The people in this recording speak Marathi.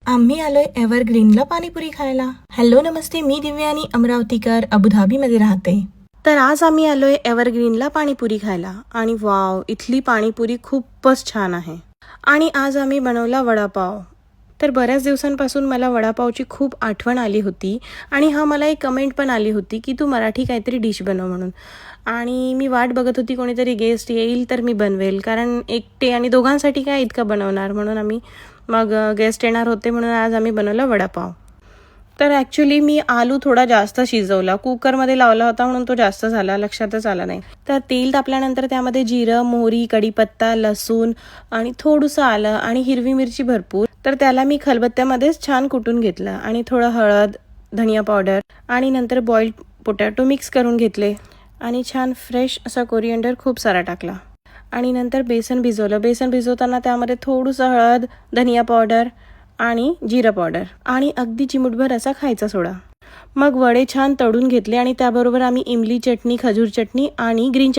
आम्ही आलोय एव्हरग्रीनला पाणीपुरी खायला. हॅलो नमस्ते, मी दिव्या आणि अमरावतीकर अबुधाबीमध्ये राहते. तर आज आम्ही आलोय एव्हरग्रीनला पाणीपुरी खायला आणि वाव, इथली पाणीपुरी खूपच छान आहे. आणि आज आम्ही बनवला वडापाव. तर बऱ्याच दिवसांपासून मला वडापावची खूप आठवण आली होती आणि मला एक कमेंट पण आली होती की तू मराठी काहीतरी डिश बनव म्हणून. आणि मी वाट बघत होती कोणीतरी गेस्ट येईल तर मी बनवेल, कारण एकटे आणि दोघांसाठी काय इतकं बनवणार, म्हणून मग गेस्ट येणार होते म्हणून आज आम्ही बनवला वडापाव. तर ॲक्च्युली मी आलू थोडा जास्त शिजवला, कुकरमध्ये लावला होता म्हणून तो जास्त झाला, लक्षातच आला नाही. तर तेल तापल्यानंतर त्यामध्ये जिरं, मोहरी, कढीपत्ता, लसूण आणि थोडंसं आलं आणि हिरवी मिरची भरपूर. तर त्याला मी खलबत्त्यामध्येच छान कुटून घेतलं आणि थोडं हळद, धनिया पावडर आणि नंतर बॉइल्ड पोटॅटो मिक्स करून घेतले आणि छान फ्रेश असा कोरिएंडर खूप सारा टाकला. आणि नंतर बेसन भिजवलं. बेसन भिजवताना त्यामध्ये थोडंसं हळद, धनिया पावडर आणि जिरं पावडर आणि अगदी चिमूटभर असा खायचा सोडा. मग वडे छान तळून घेतले आणि त्याबरोबर आम्ही इमली चटणी, खजूर चटणी आणि ग्रीन